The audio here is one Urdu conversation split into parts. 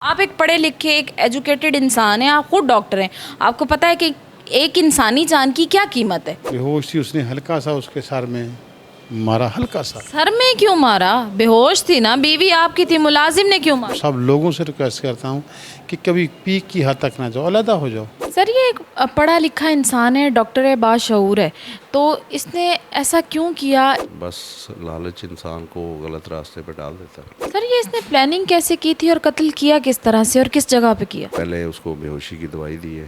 آپ ایک پڑھے لکھے ایک ایجوکیٹڈ انسان ہیں, آپ خود ڈاکٹر ہیں, آپ کو پتہ ہے کہ ایک انسانی جان کی کیا قیمت ہے؟ بے ہوش تھی, اس نے ہلکا سا اس کے سر میں مارا, ہلکا سا. سر میں کیوں مارا؟ بے ہوش تھی نا, بیوی آپ کی تھی, ملازم نے کیوں مارا؟ سب لوگوں سے ریکویسٹ کرتا ہوں کہ کبھی پیک کی حد تک نہ جاؤ, علیحدہ ہو جاؤ. سر یہ ایک پڑھا لکھا انسان ہے, ڈاکٹر ہے, باشعور ہے, تو اس نے ایسا کیوں کیا؟ بس لالچ انسان کو غلط راستے پہ ڈال دیتا ہے. سر یہ اس نے پلاننگ کیسے کی تھی اور قتل کیا کس طرح سے اور کس جگہ پہ کیا؟ پہلے اس کو بے ہوشی کی دوائی دی ہے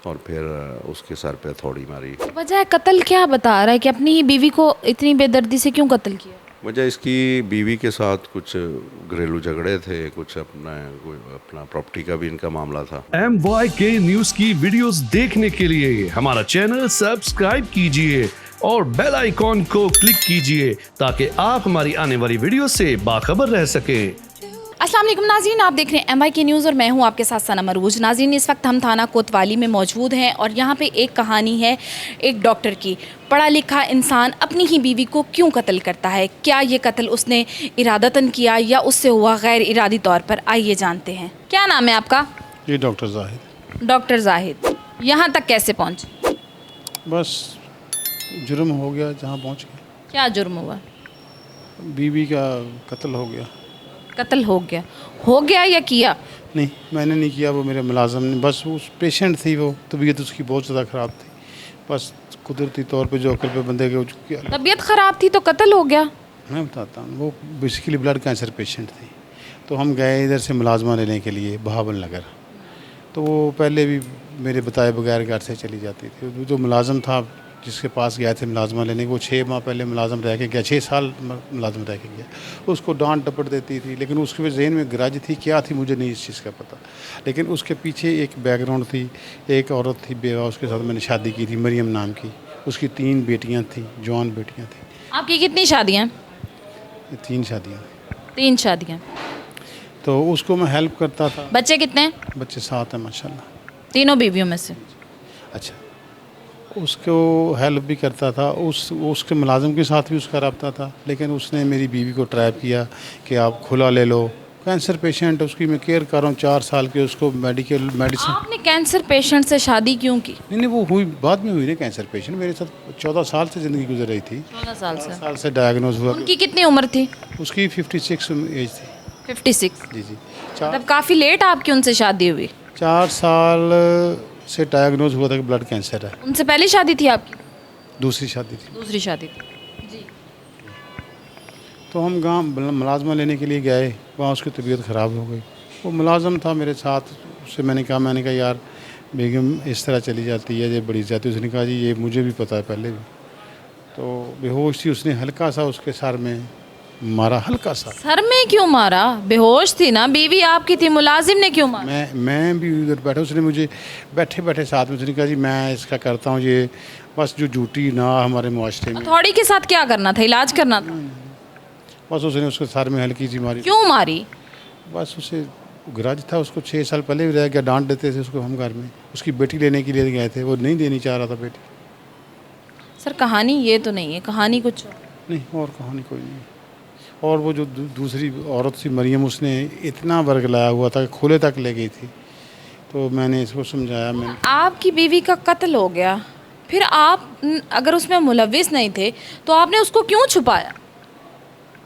اور پھر اس کے سر پہ تھوڑی ماری. وجہ قتل کیا بتا رہا ہے کہ اپنی ہی بیوی کو اتنی بے دردی سے کیوں قتل کیا؟ وجہ اس کی بیوی کے ساتھ کچھ گھریلو جھگڑے تھے, کچھ اپنا پراپرٹی کا بھی ان کا معاملہ تھا. MYK نیوز کی ویڈیوز دیکھنے کے لیے ہمارا چینل سبسکرائب کیجئے اور بیل آئیکن کو کلک کیجئے تاکہ آپ ہماری آنے والی ویڈیو سے باخبر رہ سکیں. السلام علیکم ناظرین, آپ دیکھ رہے ہیں MYK نیوز اور میں ہوں آپ کے ساتھ ثنا مروج. ناظرین اس وقت ہم تھانہ کوتوالی میں موجود ہیں اور یہاں پہ ایک کہانی ہے ایک ڈاکٹر کی. پڑھا لکھا انسان اپنی ہی بیوی کو کیوں قتل کرتا ہے؟ کیا یہ قتل اس نے ارادتاً کیا یا اس سے ہوا غیر ارادی طور پر؟ آئیے جانتے ہیں. کیا نام ہے آپ کا؟ یہ ڈاکٹر زاہد. ڈاکٹر زاہد, یہاں تک کیسے پہنچے؟ بس جرم ہو گیا, جہاں پہنچ گیا. کیا جرم ہوا؟ بیوی کا قتل ہو گیا. قتل ہو گیا یا کیا؟ نہیں, میں نے نہیں کیا, وہ میرے ملازم نے. بس اس پیشنٹ تھی, وہ طبیعت اس کی بہت زیادہ خراب تھی. بس قدرتی طور پہ جو عقل پہ بندے کے طبیعت خراب تھی تو قتل ہو گیا؟ میں بتاتا ہوں, وہ بیسیکلی بلڈ کینسر پیشنٹ تھی. تو ہم گئے ادھر سے ملازمہ لینے کے لیے بہاول نگر. تو وہ پہلے بھی میرے بتائے بغیر گھر سے چلی جاتی تھی. جو ملازم تھا جس کے پاس گیا تھے ملازمہ لینے کے, وہ 6 ماہ پہلے ملازم رہ کے گیا, 6 سال ملازم رہ کے گیا. اس کو ڈانٹ ڈپٹ دیتی تھی, لیکن اس کے ذہن میں گرج تھی, کیا تھی مجھے نہیں اس چیز کا پتہ. لیکن اس کے پیچھے ایک بیک گراؤنڈ تھی. ایک عورت تھی بیوہ, اس کے ساتھ میں نے شادی کی تھی, مریم نام کی. اس کی 3 بیٹیاں تھیں, جوان بیٹیاں تھیں. آپ کی کتنی شادیاں؟ 3 شادیاں. 3 شادیاں. تو اس کو میں ہیلپ کرتا تھا. بچے کتنے ہیں؟ بچے 7 ہیں ماشاء اللہ. تینوں بیویوں میں سے؟ اچھا, اس کو ہیلپ بھی کرتا تھا. اس کے ملازم کے ساتھ بھی اس کا رابطہ تھا. لیکن اس نے میری بیوی کو ٹریپ کیا کہ آپ کھلا لے لو. کینسر پیشنٹ, اس کی میں کیئر کر رہا ہوں 4 سال کی. اس کو میڈیسن. آپ نے کینسر پیشنٹ سے شادی کیوں کی؟ نہیں, وہ ہوئی بعد میں ہوئی نا کینسر پیشنٹ. میرے ساتھ 14 سال سے زندگی گزر رہی تھی. 14 سال سے. 14 سال سے ڈائگنوز ہوا. ان کی کتنی عمر تھی؟ اس کی 56 ایج تھی. 56. جی. مطلب کافی لیٹ آپ کی ان سے شادی ہوئی. 4 سال سے ڈائگنوز ہوا تھا کہ بلڈ کینسر ہے. ان سے پہلی شادی تھی آپ کی؟ دوسری شادی تھی. دوسری شادی تھی. جی. تو ہم گاؤں ملازمہ لینے کے لیے گئے. وہاں اس کی طبیعت خراب ہو گئی. وہ ملازم تھا میرے ساتھ. اس سے میں نے کہا یار بیگم اس طرح چلی جاتی ہے, یہ بڑی زیادتی. اس نے کہا جی یہ مجھے بھی پتہ ہے پہلے بھی. تو بے ہوش تھی, اس نے ہلکا سا اس کے سر میں مارا, ہلکا سا. سر میں کیوں مارا؟ بے ہوش تھی نا, بیوی آپ کی تھی, ملازم نے کیوں مارا؟ میں بھی ادھر بیٹھا. اس نے مجھے بیٹھے ساتھ میں اس نے کہا جی میں اس کا کرتا ہوں, یہ بس جو جھوٹی نہ ہمارے معاشرے میں. ہتھوڑی کے ساتھ کیا کرنا تھا؟ علاج کرنا تھا. بس اس نے اس کے سر میں ہلکی سی ماری. کیوں ماری؟ بس اسے گرج تھا. اس کو 6 سال پہلے بھی رہ گیا. ڈانٹ دیتے تھے اس کو ہم گھر میں. اس کی بیٹی لینے کے لیے گئے تھے, وہ نہیں دینی چاہ رہا تھا بیٹی. سر کہانی یہ تو نہیں ہے, کہانی کچھ نہیں, اور کہانی کوئی نہیں. اور وہ جو دوسری عورت تھی مریم, اس نے اتنا برگلایا ہوا تھا کہ کھلے تک لے گئی تھی. تو میں نے اس کو سمجھایا. آپ کی بیوی کا قتل ہو گیا, پھر آپ اگر اس میں ملوث نہیں تھے تو آپ نے اس کو کیوں چھپایا؟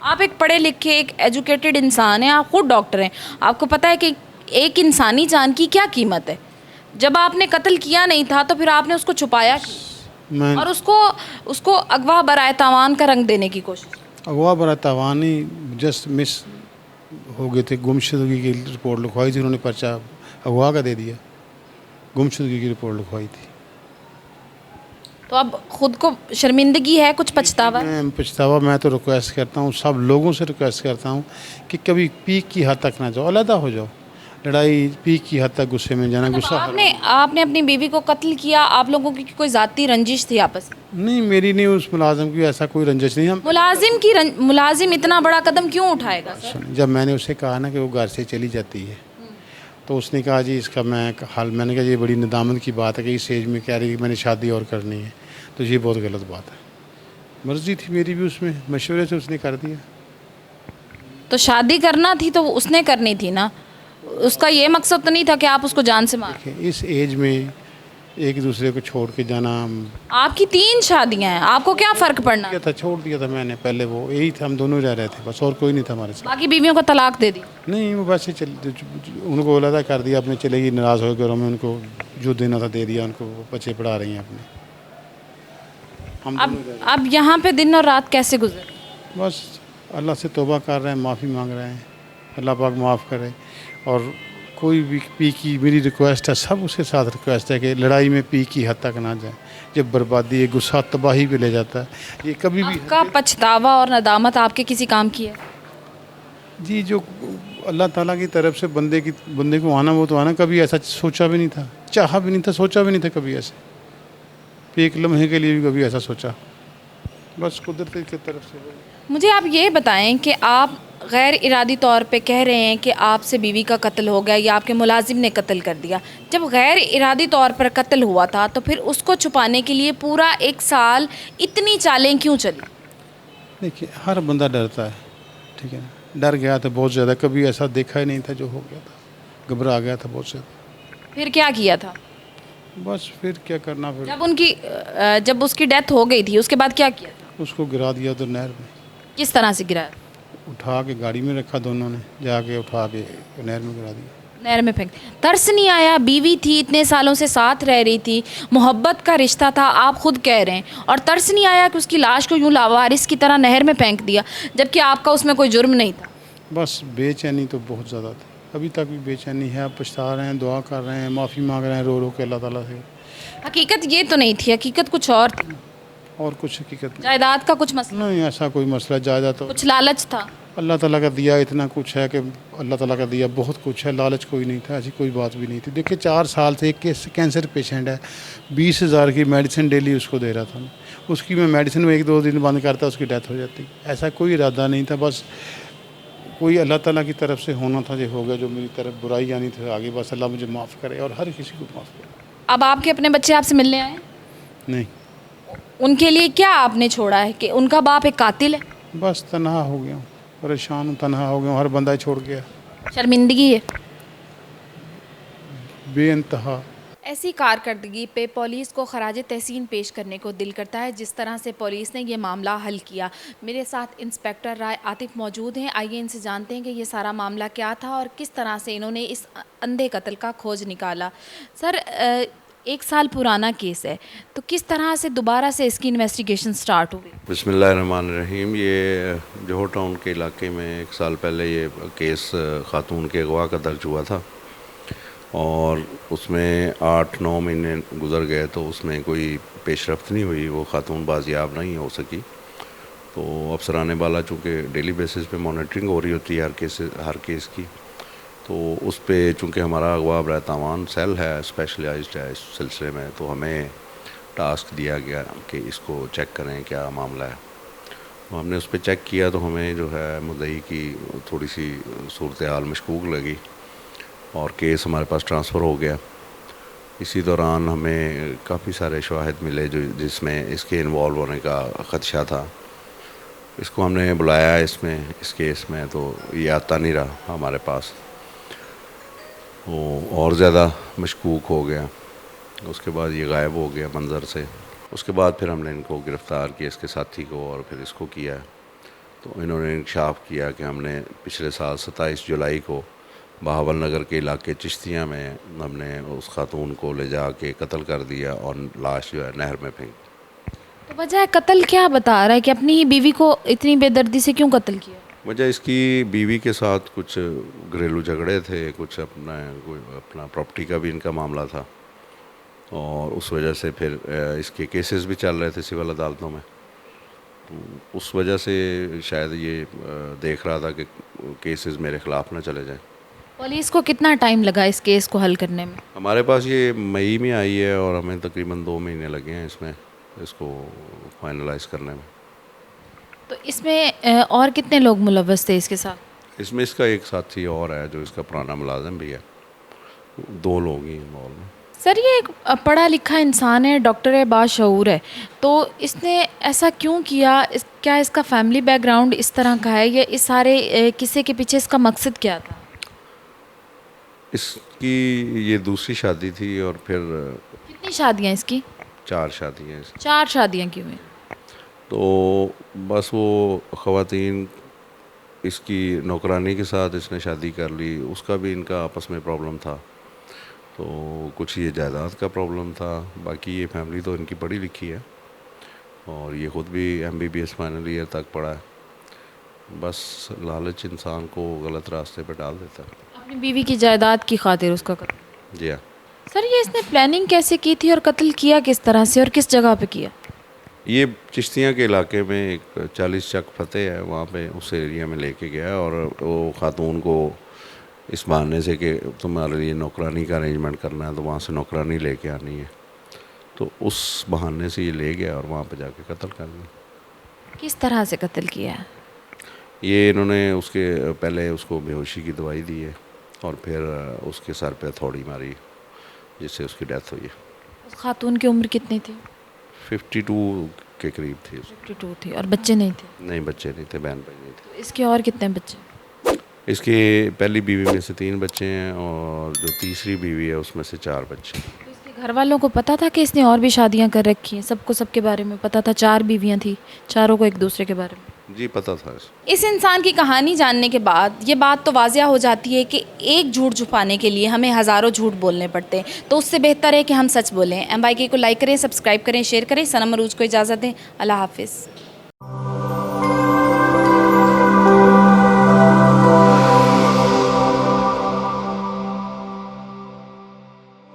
آپ ایک پڑھے لکھے ایک ایجوکیٹڈ انسان ہیں, آپ خود ڈاکٹر ہیں, آپ کو پتہ ہے کہ ایک انسانی جان کی کیا قیمت ہے؟ جب آپ نے قتل کیا نہیں تھا تو پھر آپ نے اس کو چھپایا اور اس کو اغوا برائے تاوان کا رنگ دینے کی کوشش. اغوا برائے تاوان ہی جسٹ مس ہو گئے تھے. گمشدگی کی رپورٹ لکھوائی تھی انہوں نے, پرچہ اغوا کا دے دیا. گمشدگی کی رپورٹ لکھوائی تھی. تو اب خود کو شرمندگی ہے, کچھ پچھتاوا؟ میں تو ریکویسٹ کرتا ہوں, سب لوگوں سے ریکویسٹ کرتا ہوں کہ کبھی پیک کی حد تک نہ جاؤ, علیحدہ ہو جاؤ. لڑائی پیک کی حد تک غصے میں جانا, غصہ. آپ نے اپنی بیوی کو قتل کیا, آپ لوگوں کی کوئی ذاتی رنجش تھی آپس میں؟ نہیں, میری نہیں, اس ملازم کی ایسا کوئی رنجش نہیں. ملازم اتنا بڑا قدم کیوں اٹھائے گا؟ جب میں نے اسے کہا نا کہ وہ گھر سے چلی جاتی ہے, تو اس نے کہا جی اس کا میں نے کہا یہ بڑی ندامت کی بات ہے کہ اس ایج میں کہہ رہی کہ میں نے شادی اور کرنی ہے. تو یہ بہت غلط بات ہے. مرضی تھی میری بھی, اس میں مشورے سے اس نے کر دیا. تو شادی کرنا تھی تو اس نے کرنی تھی نا. اس کا یہ مقصد تو نہیں تھا کہ آپ اس کو جان سے مار. کہ اس ایج میں ایک دوسرے کو چھوڑ کے جانا آپ کی 3 شادیاں ہیں, آپ کو کیا فرق پڑنا, کیا تھا, چھوڑ دیا تھا میں نے پہلے. وہ یہی تھا, ہم دونوں ہی رہ رہے تھے بس, اور کوئی نہیں تھا ہمارے ساتھ. باقی بیویوں کو طلاق دے دی. نہیں, وہ ویسے ان کو بولا تھا کر دیا, اپنے چلے گی, ناراض ہو گئے, اور ہمیں ان کو جو دینا تھا دے دیا ان کو. وہ بچے پڑھا رہی ہیں اپنے. ہم اب یہاں پہ دن اور رات کیسے گزرے؟ بس اللہ سے توبہ کر رہے ہیں, معافی مانگ رہے ہیں, اللہ پاک معاف کرے. اور کوئی بھی پی کی میری ریکویسٹ ہے, سب اس کے ساتھ ریکویسٹ ہے کہ لڑائی میں پی کی حد تک نہ جائیں. جب بربادی, غصہ تباہی پہ لے جاتا ہے, یہ کبھی بھی آپ کا پچھتاوا اور ندامت آپ کے کسی کام کی ہے؟ جی, جو اللہ تعالیٰ کی طرف سے بندے کو آنا وہ تو آنا. کبھی ایسا سوچا بھی نہیں تھا, چاہا بھی نہیں تھا, سوچا بھی نہیں تھا کبھی ایسے. ایک لمحے کے لیے بھی کبھی ایسا سوچا, بس قدرت کی طرف سے. مجھے آپ یہ بتائیں کہ آپ غیر ارادی طور پہ کہہ رہے ہیں کہ آپ سے بیوی کا قتل ہو گیا یا آپ کے ملازم نے قتل کر دیا. جب غیر ارادی طور پر قتل ہوا تھا تو پھر اس کو چھپانے کے لیے پورا 1 سال اتنی چالیں کیوں چلی؟ دیکھیے, ہر بندہ ڈرتا ہے, ٹھیک ہے نا. ڈر گیا تھا بہت زیادہ, کبھی ایسا دیکھا ہی نہیں تھا جو ہو گیا تھا, گھبرا گیا تھا بہت زیادہ. پھر کیا کیا تھا؟ بس پھر کیا کرنا, پھر جب اس کی ڈیتھ ہو گئی تھی اس کے بعد کیا کیا تھا؟ اس کو گرا دیا تو نہر میں. کس طرح سے گرایا؟ اٹھا کے گاڑی میں رکھا, دونوں نے جا کے اٹھا کے نہر میں گرا دیا. نہر میں پھینک. ترس نہیں آیا؟ بیوی تھی, اتنے سالوں سے ساتھ رہ رہی تھی, محبت کا رشتہ تھا, آپ خود کہہ رہے ہیں, اور ترس نہیں آیا کہ اس کی لاش کو یوں لاوارث کی طرح نہر میں پھینک دیا جبکہ آپ کا اس میں کوئی جرم نہیں تھا؟ بس بے چینی تو بہت زیادہ تھی, ابھی تک بھی بے چینی ہے. آپ پچھتا رہے ہیں, دعا کر رہے ہیں, معافی مانگ رہے ہیں رو رو کے اللہ تعالیٰ سے. حقیقت یہ تو نہیں تھی, حقیقت کچھ اور تھی. اور کچھ حقیقت نہیں. جائیداد کا کچھ مسئلہ, نہیں, ایسا کوئی مسئلہ جائیداد تو کچھ لالچ تھا؟ اللہ تعالیٰ کا دیا اتنا کچھ ہے کہ اللہ تعالیٰ کا دیا بہت کچھ ہے, لالچ کوئی نہیں تھا, ایسی کوئی بات بھی نہیں تھی. دیکھیے 4 سال سے ایک کینسر پیشنٹ ہے, 20,000 کی میڈیسن ڈیلی اس کو دے رہا تھا. اس کی میں میڈیسن میں 1-2 دن بند کرتا, اس کی ڈیتھ ہو جاتی. ایسا کوئی ارادہ نہیں تھا, بس کوئی اللہ تعالیٰ کی طرف سے ہونا تھا جو ہو گیا. جو میری طرف برائی آنی تھی آگے, بس اللہ مجھے معاف کرے اور ہر کسی کو معاف کرے. اب آپ کے اپنے بچے آپ سے ملنے آئے ہیں؟ نہیں, ان کے لیے کیا آپ نے چھوڑا ہے کہ ان کا باپ ایک قاتل ہے؟ بس تنہا ہو گیا ہوں, پریشان ہوں, تنہا ہو گیا ہوں, ہر بندہ چھوڑ گیا, شرمندگی ہے بے انتہا. ایسی کارکردگی پہ پولیس کو خراج تحسین پیش کرنے کو دل کرتا ہے جس طرح سے پولیس نے یہ معاملہ حل کیا. میرے ساتھ انسپیکٹر رائے عاطف موجود ہیں, آئیے ان سے جانتے ہیں کہ یہ سارا معاملہ کیا تھا اور کس طرح سے انہوں نے اس اندھے قتل کا کھوج نکالا. سر, 1 سال پرانا کیس ہے تو کس طرح سے دوبارہ سے اس کی انویسٹیگیشن سٹارٹ ہوئی؟ بسم اللہ الرحمن الرحیم. یہ جوہر ٹاؤن کے علاقے میں 1 سال پہلے یہ کیس خاتون کے اغوا کا درج ہوا تھا, اور اس میں 8-9 مہینے گزر گئے تو اس میں کوئی پیش رفت نہیں ہوئی, وہ خاتون بازیاب نہیں ہو سکی. تو افسران بالا چونکہ ڈیلی بیسس پہ مانیٹرنگ ہو رہی ہوتی ہے ہر کیس کی, تو اس پہ چونکہ ہمارا اغوا برائے تاوان سیل ہے, اسپیشلائزڈ ہے اس سلسلے میں, تو ہمیں ٹاسک دیا گیا کہ اس کو چیک کریں کیا معاملہ ہے. تو ہم نے اس پہ چیک کیا تو ہمیں جو ہے مدعی کی تھوڑی سی صورتحال مشکوک لگی اور کیس ہمارے پاس ٹرانسفر ہو گیا. اسی دوران ہمیں کافی سارے شواہد ملے جس میں اس کے انوالو ہونے کا خدشہ تھا. اس کو ہم نے بلایا اس کیس میں, تو یہ آتا نہیں رہا ہمارے پاس, وہ اور زیادہ مشکوک ہو گیا. اس کے بعد یہ غائب ہو گیا منظر سے. اس کے بعد پھر ہم نے ان کو گرفتار کیا, اس کے ساتھی کو, اور پھر اس کو کیا. تو انہوں نے انکشاف کیا کہ ہم نے پچھلے سال 27 جولائی کو بہاول نگر کے علاقے چشتیاں میں ہم نے اس خاتون کو لے جا کے قتل کر دیا اور لاش جو ہے نہر میں پھینک. تو وجہ قتل کیا بتا رہا ہے کہ اپنی ہی بیوی کو اتنی بے دردی سے کیوں قتل کیا؟ وجہ اس کی بیوی کے ساتھ کچھ گھریلو جھگڑے تھے, کچھ اپنا پراپرٹی کا بھی ان کا معاملہ تھا, اور اس وجہ سے پھر اس کے کیسز بھی چل رہے تھے سول عدالتوں میں. اس وجہ سے شاید یہ دیکھ رہا تھا کہ کیسز میرے خلاف نہ چلے جائیں. پولیس کو کتنا ٹائم لگا اس کیس کو حل کرنے میں؟ ہمارے پاس یہ مئی میں آئی ہے اور ہمیں تقریباً 2 مہینے لگے ہیں اس کو فائنلائز کرنے میں. تو اس میں اور کتنے لوگ ملوث تھے اس کے ساتھ؟ اس میں اس کا ایک ساتھی اور ہے جو اس کا پرانا ملازم بھی ہے, 2 لوگ ہی انوالو ہیں. سر, یہ ایک پڑھا لکھا انسان ہے, ڈاکٹر ہے, باشعور ہے, تو اس نے ایسا کیوں کیا؟ کیا اس کا فیملی بیک گراؤنڈ اس طرح کا ہے, یا اس سارے قصے کے پیچھے اس کا مقصد کیا تھا؟ اس کی یہ دوسری شادی تھی اور پھر کتنی شادیاں اس کی؟ 4 شادیاں اس 4 شادیاں کی ہوئی. تو بس وہ خواتین اس کی نوکرانی کے ساتھ اس نے شادی کر لی. اس کا بھی ان کا آپس میں پرابلم تھا. تو کچھ یہ جائیداد کا پرابلم تھا. باقی یہ فیملی تو ان کی پڑھی لکھی ہے اور یہ خود بھی MBBS فائنل ایئر تک پڑھا ہے. بس لالچ انسان کو غلط راستے پہ ڈال دیتا ہے. اپنی بیوی کی جائیداد کی خاطر اس کا قتل. جی ہاں. سر یہ اس نے پلاننگ کیسے کی تھی اور قتل کیا کس طرح سے اور کس جگہ پہ کیا؟ یہ چشتیاں کے علاقے میں ایک 40 چک فتح ہے, وہاں پہ اس ایریا میں لے کے گیا اور وہ خاتون کو اس بہانے سے کہ تمہارے لیے نوکرانی کا ارینجمنٹ کرنا ہے تو وہاں سے نوکرانی لے کے آنی ہے, تو اس بہانے سے یہ لے گیا اور وہاں پہ جا کے قتل کر دیا. کس طرح سے قتل کیا ہے؟ یہ انہوں نے اس کے پہلے اس کو بے ہوشی کی دوائی دی ہے اور پھر اس کے سر پہ ہتھوڑی ماری جس سے اس کی ڈیتھ ہوئی ہے. اس خاتون کی عمر کتنی تھی؟ 52 کے قریب تھی. 52 تھی. اور بچے نہیں تھے؟ نہیں بچے نہیں تھے, بہن بھائی نہیں تھے. اس کے اور کتنے بچے؟ اس کی پہلی بیوی میں سے 3 بچے ہیں اور جو تیسری بیوی ہے اس میں سے 4 بچے ہیں. تو اس کے گھر والوں کو پتہ تھا کہ اس نے اور بھی شادیاں کر رکھی ہیں؟ سب کو سب کے بارے میں پتہ تھا؟ 4 بیویاں تھیں, چاروں کو ایک دوسرے کے بارے میں جی پتہ تھا. اس انسان کی کہانی جاننے کے بعد یہ بات تو واضح ہو جاتی ہے کہ ایک جھوٹ چھپانے کے لیے ہمیں ہزاروں جھوٹ بولنے پڑتے ہیں, تو اس سے بہتر ہے کہ ہم سچ بولیں. MYK کو لائک کریں, سبسکرائب کریں, شیئر کریں. سنم عروج کو اجازت دیں. اللہ حافظ.